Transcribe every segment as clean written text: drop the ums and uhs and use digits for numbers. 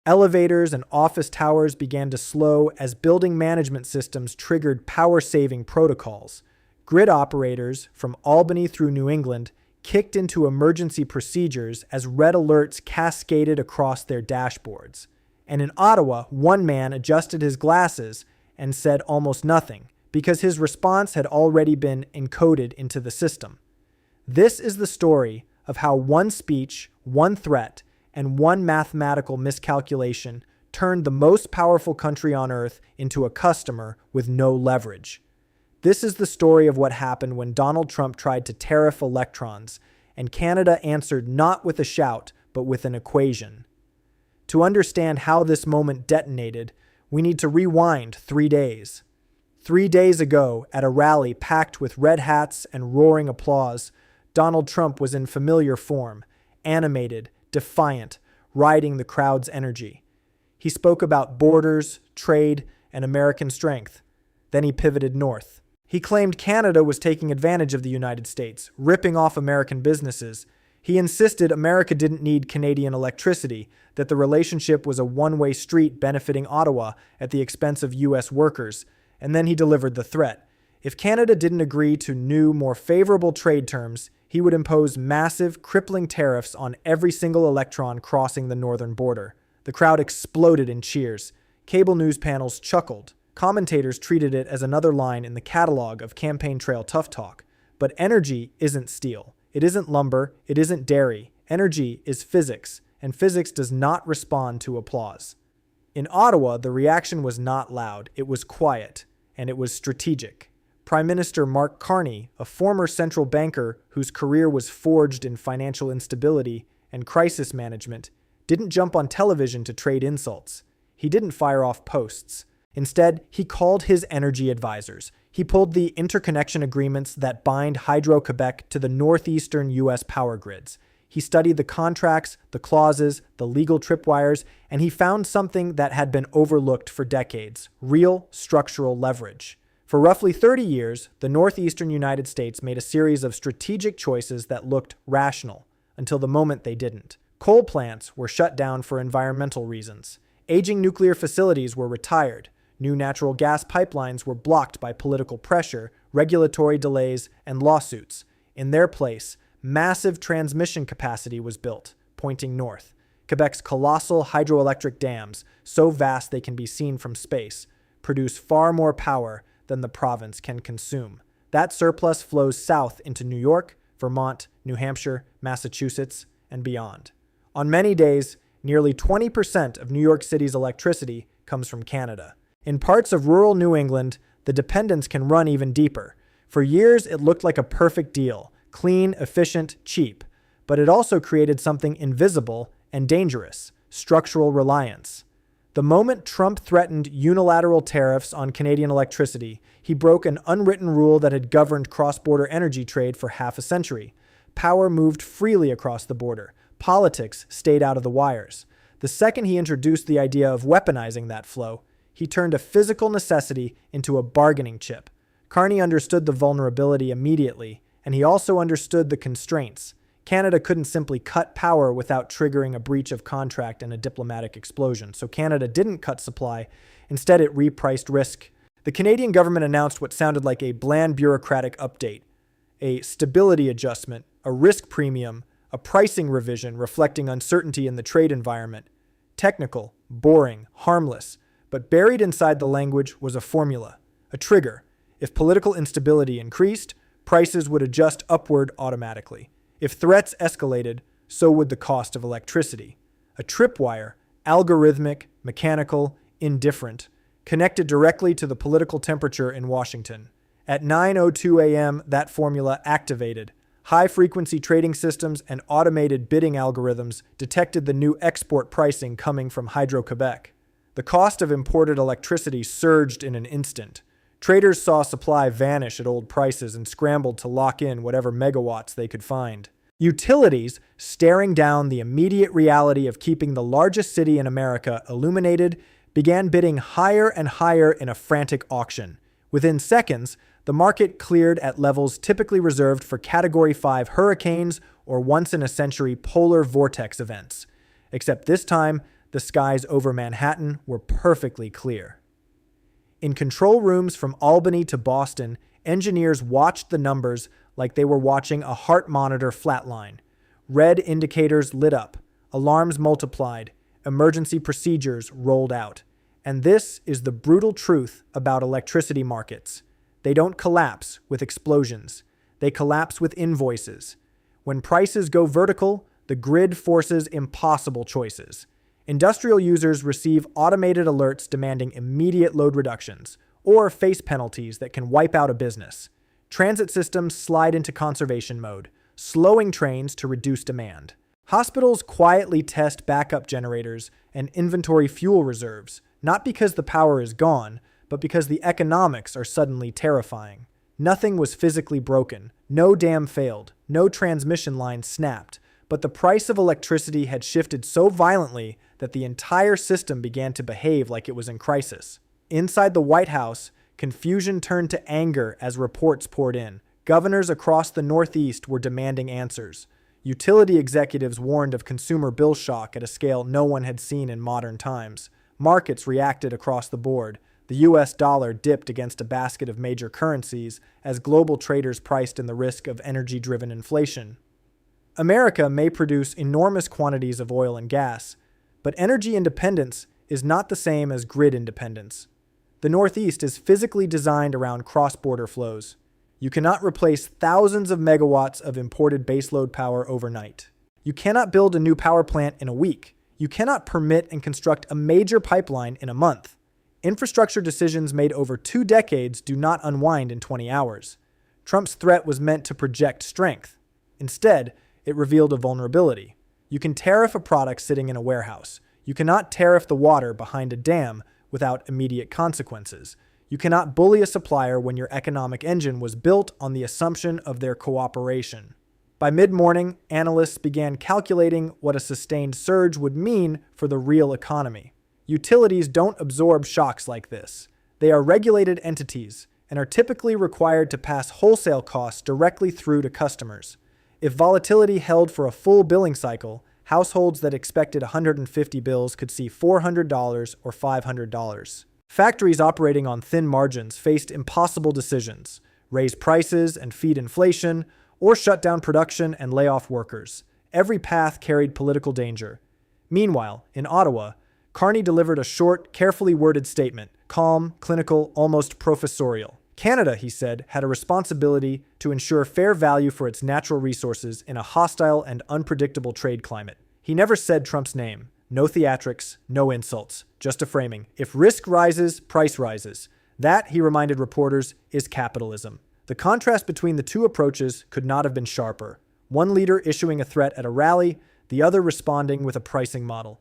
Elevators and office towers began to slow as building management systems triggered power-saving protocols. Grid operators from Albany through New England kicked into emergency procedures as red alerts cascaded across their dashboards. And in Ottawa, one man adjusted his glasses and said almost nothing, because his response had already been encoded into the system. This is the story of how one speech, one threat, and one mathematical miscalculation turned the most powerful country on earth into a customer with no leverage. This is the story of what happened when Donald Trump tried to tariff electrons, and Canada answered not with a shout, but with an equation. To understand how this moment detonated, we need to rewind 3 days. 3 days ago, at a rally packed with red hats and roaring applause, Donald Trump was in familiar form, animated, defiant, riding the crowd's energy. He spoke about borders, trade, and American strength. Then he pivoted north. He claimed Canada was taking advantage of the United States, ripping off American businesses. He insisted America didn't need Canadian electricity, that the relationship was a one-way street benefiting Ottawa at the expense of U.S. workers, and then he delivered the threat. If Canada didn't agree to new, more favorable trade terms, he would impose massive, crippling tariffs on every single electron crossing the northern border. The crowd exploded in cheers. Cable news panels chuckled. Commentators treated it as another line in the catalog of campaign trail tough talk. But energy isn't steel. It isn't lumber. It isn't dairy. Energy is physics, and physics does not respond to applause. In Ottawa, the reaction was not loud. It was quiet, and it was strategic. Prime Minister Mark Carney, a former central banker whose career was forged in financial instability and crisis management, didn't jump on television to trade insults. He didn't fire off posts. Instead, he called his energy advisors. He pulled the interconnection agreements that bind Hydro-Quebec to the northeastern U.S. power grids. He studied the contracts, the clauses, the legal tripwires, and he found something that had been overlooked for decades: real structural leverage. For roughly 30 years, the northeastern United States made a series of strategic choices that looked rational, until the moment they didn't. Coal plants were shut down for environmental reasons. Aging nuclear facilities were retired. New natural gas pipelines were blocked by political pressure, regulatory delays, and lawsuits. In their place, massive transmission capacity was built, pointing north. Quebec's colossal hydroelectric dams, so vast they can be seen from space, produce far more power than the province can consume. That surplus flows south into New York, Vermont, New Hampshire, Massachusetts, and beyond. On many days, nearly 20% of New York City's electricity comes from Canada. In parts of rural New England, the dependence can run even deeper. For years, it looked like a perfect deal: clean, efficient, cheap. But it also created something invisible and dangerous: structural reliance. The moment Trump threatened unilateral tariffs on Canadian electricity, he broke an unwritten rule that had governed cross-border energy trade for half a century. Power moved freely across the border. Politics stayed out of the wires. The second he introduced the idea of weaponizing that flow, he turned a physical necessity into a bargaining chip. Carney understood the vulnerability immediately, and he also understood the constraints. Canada couldn't simply cut power without triggering a breach of contract and a diplomatic explosion, so Canada didn't cut supply. Instead, it repriced risk. The Canadian government announced what sounded like a bland bureaucratic update: a stability adjustment, a risk premium, a pricing revision reflecting uncertainty in the trade environment. Technical, boring, harmless, but buried inside the language was a formula, a trigger. If political instability increased, prices would adjust upward automatically. If threats escalated, so would the cost of electricity. A tripwire, algorithmic, mechanical, indifferent, connected directly to the political temperature in Washington. At 9:02 a.m., that formula activated. High-frequency trading systems and automated bidding algorithms detected the new export pricing coming from Hydro-Quebec. The cost of imported electricity surged in an instant. Traders saw supply vanish at old prices and scrambled to lock in whatever megawatts they could find. Utilities, staring down the immediate reality of keeping the largest city in America illuminated, began bidding higher and higher in a frantic auction. Within seconds, the market cleared at levels typically reserved for Category 5 hurricanes or once-in-a-century polar vortex events. Except this time, the skies over Manhattan were perfectly clear. In control rooms from Albany to Boston, engineers watched the numbers like they were watching a heart monitor flatline. Red indicators lit up, alarms multiplied, emergency procedures rolled out. And this is the brutal truth about electricity markets. They don't collapse with explosions. They collapse with invoices. When prices go vertical, the grid forces impossible choices. Industrial users receive automated alerts demanding immediate load reductions, or face penalties that can wipe out a business. Transit systems slide into conservation mode, slowing trains to reduce demand. Hospitals quietly test backup generators and inventory fuel reserves, not because the power is gone, but because the economics are suddenly terrifying. Nothing was physically broken, no dam failed, no transmission line snapped, but the price of electricity had shifted so violently that the entire system began to behave like it was in crisis. Inside the White House, confusion turned to anger as reports poured in. Governors across the Northeast were demanding answers. Utility executives warned of consumer bill shock at a scale no one had seen in modern times. Markets reacted across the board. The US dollar dipped against a basket of major currencies as global traders priced in the risk of energy-driven inflation. America may produce enormous quantities of oil and gas, but energy independence is not the same as grid independence. The Northeast is physically designed around cross-border flows. You cannot replace thousands of megawatts of imported baseload power overnight. You cannot build a new power plant in a week. You cannot permit and construct a major pipeline in a month. Infrastructure decisions made over 2 decades do not unwind in 20 hours. Trump's threat was meant to project strength. Instead, it revealed a vulnerability. You can tariff a product sitting in a warehouse. You cannot tariff the water behind a dam without immediate consequences. You cannot bully a supplier when your economic engine was built on the assumption of their cooperation. By mid-morning, analysts began calculating what a sustained surge would mean for the real economy. Utilities don't absorb shocks like this. They are regulated entities and are typically required to pass wholesale costs directly through to customers. If volatility held for a full billing cycle, households that expected 150 bills could see $400 or $500. Factories operating on thin margins faced impossible decisions: raise prices and feed inflation, or shut down production and lay off workers. Every path carried political danger. Meanwhile, in Ottawa, Carney delivered a short, carefully worded statement, calm, clinical, almost professorial. Canada, he said, had a responsibility to ensure fair value for its natural resources in a hostile and unpredictable trade climate. He never said Trump's name. No theatrics, no insults, just a framing. If risk rises, price rises. That, he reminded reporters, is capitalism. The contrast between the two approaches could not have been sharper. One leader issuing a threat at a rally, the other responding with a pricing model.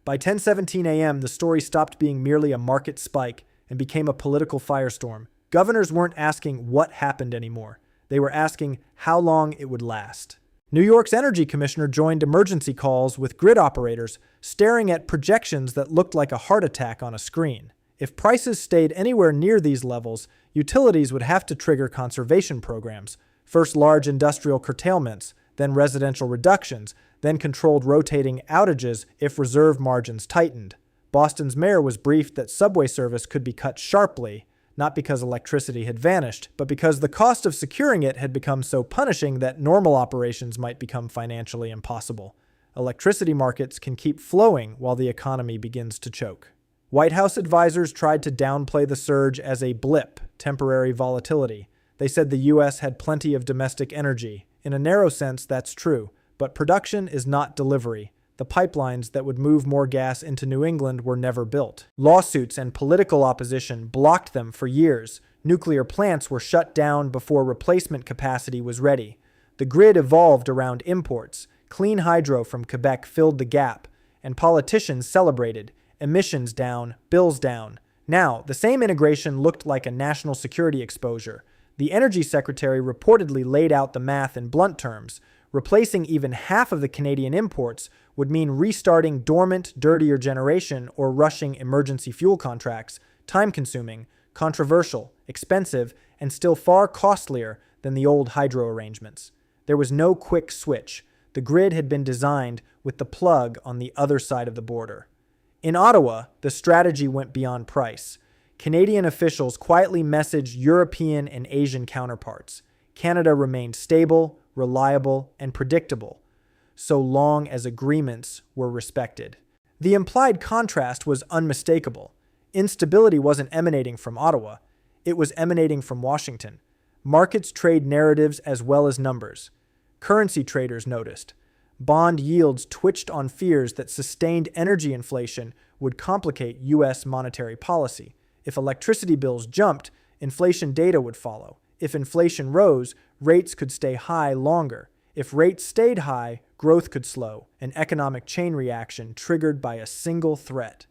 By 10:17 a.m., the story stopped being merely a market spike and became a political firestorm. Governors weren't asking what happened anymore. They were asking how long it would last. New York's energy commissioner joined emergency calls with grid operators, staring at projections that looked like a heart attack on a screen. If prices stayed anywhere near these levels, utilities would have to trigger conservation programs, first large industrial curtailments, then residential reductions, then controlled rotating outages if reserve margins tightened. Boston's mayor was briefed that subway service could be cut sharply, not because electricity had vanished, but because the cost of securing it had become so punishing that normal operations might become financially impossible. Electricity markets can keep flowing while the economy begins to choke. White House advisors tried to downplay the surge as a blip, temporary volatility. They said the U.S. had plenty of domestic energy. In a narrow sense, that's true, but production is not delivery. The pipelines that would move more gas into New England were never built. Lawsuits and political opposition blocked them for years. Nuclear plants were shut down before replacement capacity was ready. The grid evolved around imports. Clean hydro from Quebec filled the gap, and politicians celebrated. Emissions down, bills down. Now, the same integration looked like a national security exposure. The Energy Secretary reportedly laid out the math in blunt terms. Replacing even half of the Canadian imports would mean restarting dormant, dirtier generation or rushing emergency fuel contracts, time-consuming, controversial, expensive, and still far costlier than the old hydro arrangements. There was no quick switch. The grid had been designed with the plug on the other side of the border. In Ottawa, the strategy went beyond price. Canadian officials quietly messaged European and Asian counterparts. Canada remained stable, reliable, and predictable, so long as agreements were respected. The implied contrast was unmistakable. Instability wasn't emanating from Ottawa, it was emanating from Washington. Markets trade narratives as well as numbers. Currency traders noticed. Bond yields twitched on fears that sustained energy inflation would complicate U.S. monetary policy. If electricity bills jumped, inflation data would follow. If inflation rose, rates could stay high longer. If rates stayed high, growth could slow, an economic chain reaction triggered by a single threat.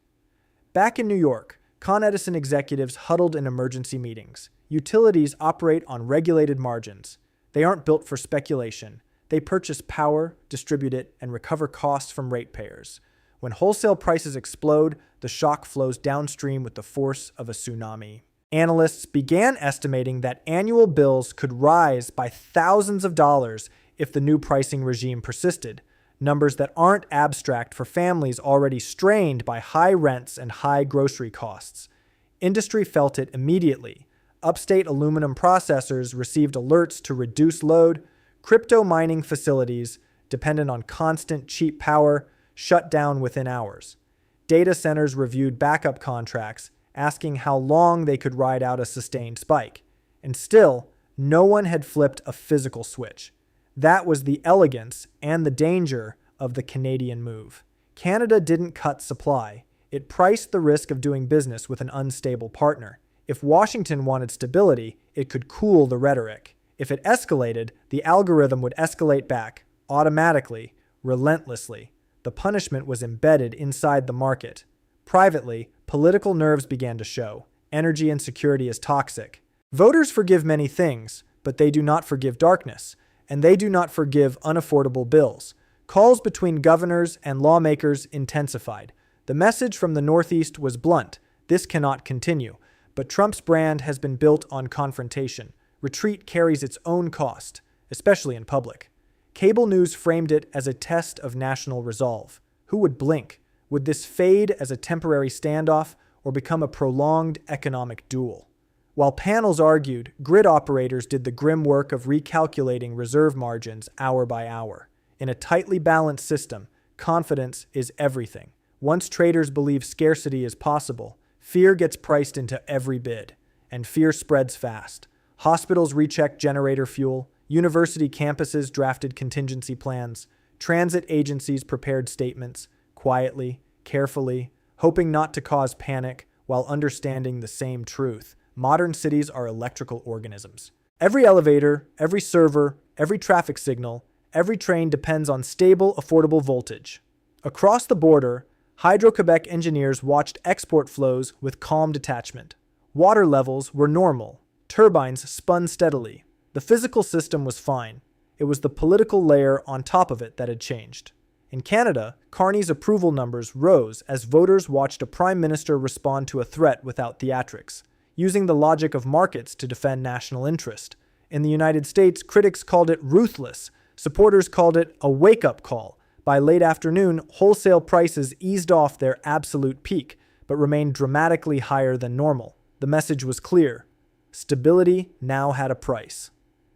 Back in New York, Con Edison executives huddled in emergency meetings. Utilities operate on regulated margins. They aren't built for speculation. They purchase power, distribute it, and recover costs from ratepayers. When wholesale prices explode, the shock flows downstream with the force of a tsunami. Analysts began estimating that annual bills could rise by thousands of dollars if the new pricing regime persisted, numbers that aren't abstract for families already strained by high rents and high grocery costs. Industry felt it immediately. Upstate aluminum processors received alerts to reduce load. Crypto mining facilities, dependent on constant cheap power, shut down within hours. Data centers reviewed backup contracts, asking how long they could ride out a sustained spike. And still, no one had flipped a physical switch. That was the elegance and the danger of the Canadian move. Canada didn't cut supply. It priced the risk of doing business with an unstable partner. If Washington wanted stability, it could cool the rhetoric. If it escalated, the algorithm would escalate back, automatically, relentlessly. The punishment was embedded inside the market. Privately, political nerves began to show. Energy insecurity is toxic. Voters forgive many things, but they do not forgive darkness, and they do not forgive unaffordable bills. Calls between governors and lawmakers intensified. The message from the Northeast was blunt. This cannot continue. But Trump's brand has been built on confrontation. Retreat carries its own cost, especially in public. Cable news framed it as a test of national resolve. Who would blink? Would this fade as a temporary standoff or become a prolonged economic duel? While panels argued, grid operators did the grim work of recalculating reserve margins hour by hour. In a tightly balanced system, confidence is everything. Once traders believe scarcity is possible, fear gets priced into every bid, and fear spreads fast. Hospitals rechecked generator fuel, university campuses drafted contingency plans, transit agencies prepared statements, quietly, carefully, hoping not to cause panic while understanding the same truth. Modern cities are electrical organisms. Every elevator, every server, every traffic signal, every train depends on stable, affordable voltage. Across the border, Hydro-Quebec engineers watched export flows with calm detachment. Water levels were normal. Turbines spun steadily. The physical system was fine. It was the political layer on top of it that had changed. In Canada, Carney's approval numbers rose as voters watched a prime minister respond to a threat without theatrics, using the logic of markets to defend national interest. In the United States, critics called it ruthless. Supporters called it a wake-up call. By late afternoon, wholesale prices eased off their absolute peak, but remained dramatically higher than normal. The message was clear. Stability now had a price.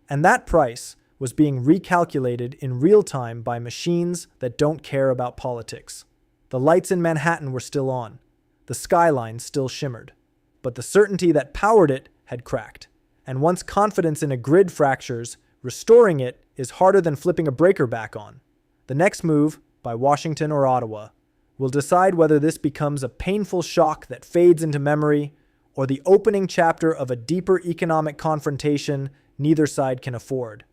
And that price was being recalculated in real time by machines that don't care about politics. The lights in Manhattan were still on. The skyline still shimmered. But the certainty that powered it had cracked. And once confidence in a grid fractures, restoring it is harder than flipping a breaker back on. The next move, by Washington or Ottawa, will decide whether this becomes a painful shock that fades into memory or the opening chapter of a deeper economic confrontation neither side can afford.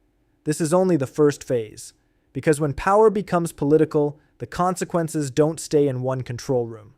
This is only the first phase, because when power becomes political, the consequences don't stay in one control room.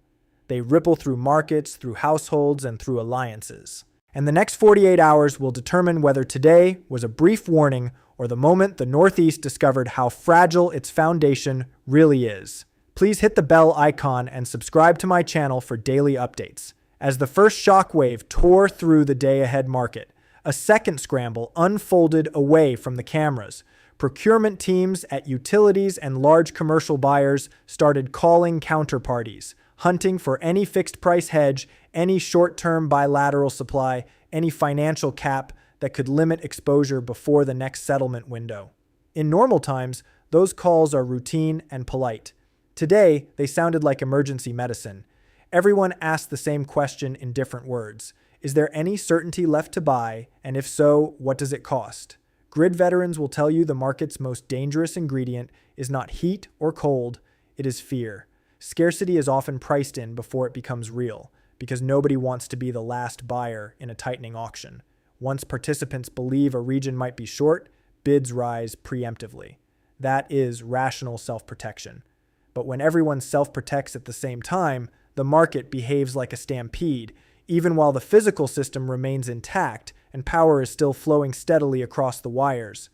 They ripple through markets, through households, and through alliances. And the next 48 hours will determine whether today was a brief warning or the moment the Northeast discovered how fragile its foundation really is. Please hit the bell icon and subscribe to my channel for daily updates. As the first shockwave tore through the day-ahead market, a second scramble unfolded away from the cameras. Procurement teams at utilities and large commercial buyers started calling counterparties. hunting for any fixed price hedge, any short-term bilateral supply, any financial cap that could limit exposure before the next settlement window. In normal times, those calls are routine and polite. Today, they sounded like emergency medicine. Everyone asked the same question in different words. Is there any certainty left to buy? And if so, what does it cost? Grid veterans will tell you the market's most dangerous ingredient is not heat or cold, it is fear. Scarcity is often priced in before it becomes real, because nobody wants to be the last buyer in a tightening auction. Once participants believe a region might be short, bids rise preemptively. That is rational self-protection. But when everyone self-protects at the same time, the market behaves like a stampede, even while the physical system remains intact and power is still flowing steadily across the wires.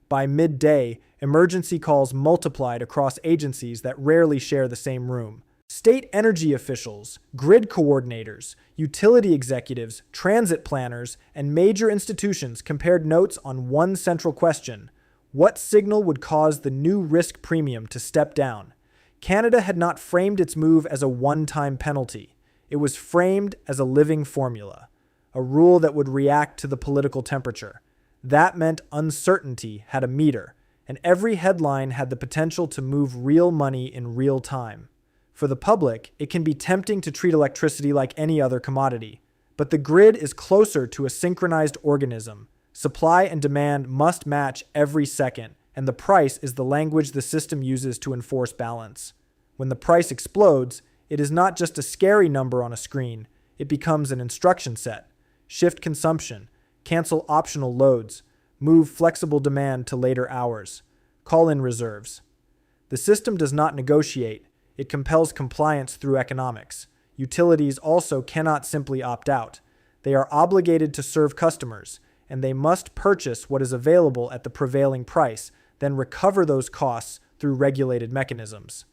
By midday, emergency calls multiplied across agencies that rarely share the same room. State energy officials, grid coordinators, utility executives, transit planners, and major institutions compared notes on one central question: what signal would cause the new risk premium to step down? Canada had not framed its move as a one-time penalty. It was framed as a living formula, a rule that would react to the political temperature. That meant uncertainty had a meter, and every headline had the potential to move real money in real time. For the public, it can be tempting to treat electricity like any other commodity, but the grid is closer to a synchronized organism. Supply and demand must match every second, and the price is the language the system uses to enforce balance. When the price explodes, it is not just a scary number on a screen, it becomes an instruction set. Shift consumption, cancel optional loads, move flexible demand to later hours, call in reserves. The system does not negotiate, it compels compliance through economics. Utilities also cannot simply opt out. They are obligated to serve customers, and they must purchase what is available at the prevailing price, then recover those costs through regulated mechanisms.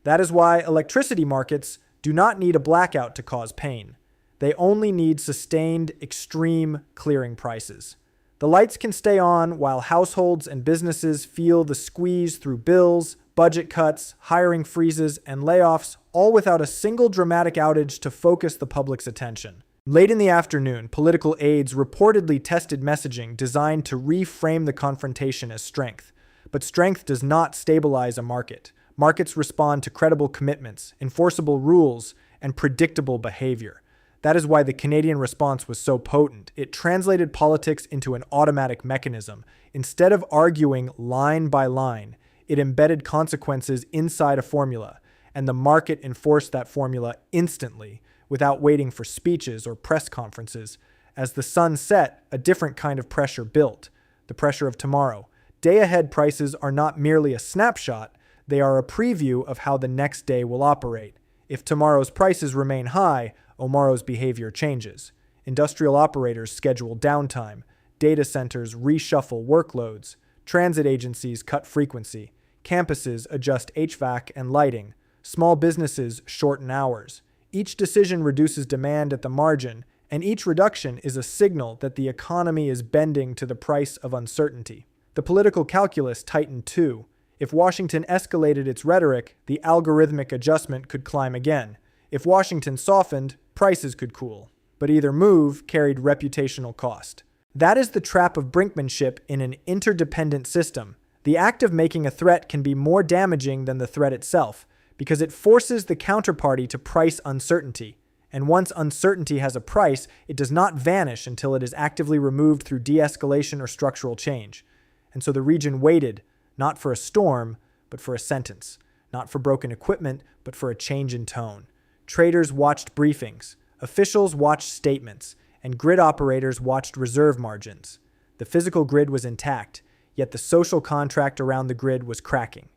That is why electricity markets do not need a blackout to cause pain. They only need sustained, extreme clearing prices. The lights can stay on while households and businesses feel the squeeze through bills, budget cuts, hiring freezes, and layoffs, all without a single dramatic outage to focus the public's attention. Late in the afternoon, political aides reportedly tested messaging designed to reframe the confrontation as strength. But strength does not stabilize a market. Markets respond to credible commitments, enforceable rules, and predictable behavior. That is why the Canadian response was so potent. It translated politics into an automatic mechanism. Instead of arguing line by line, it embedded consequences inside a formula, and the market enforced that formula instantly, without waiting for speeches or press conferences. As the sun set, a different kind of pressure built, the pressure of tomorrow. Day-ahead prices are not merely a snapshot, they are a preview of how the next day will operate. If tomorrow's prices remain high, tomorrow's behavior changes. Industrial operators schedule downtime, data centers reshuffle workloads, transit agencies cut frequency, campuses adjust HVAC and lighting, small businesses shorten hours. Each decision reduces demand at the margin, and each reduction is a signal that the economy is bending to the price of uncertainty. The political calculus tightened too. If Washington escalated its rhetoric, the algorithmic adjustment could climb again. If Washington softened, prices could cool. But either move carried reputational cost. That is the trap of brinkmanship in an interdependent system. The act of making a threat can be more damaging than the threat itself, because it forces the counterparty to price uncertainty. And once uncertainty has a price, it does not vanish until it is actively removed through de-escalation or structural change. And so the region waited, not for a storm, but for a sentence. Not for broken equipment, but for a change in tone. Traders watched briefings, officials watched statements, and grid operators watched reserve margins. The physical grid was intact, yet the social contract around the grid was cracking.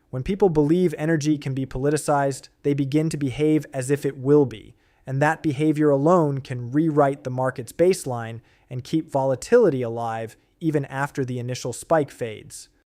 When people believe energy can be politicized, they begin to behave as if it will be, and that behavior alone can rewrite the market's baseline and keep volatility alive even after the initial spike fades.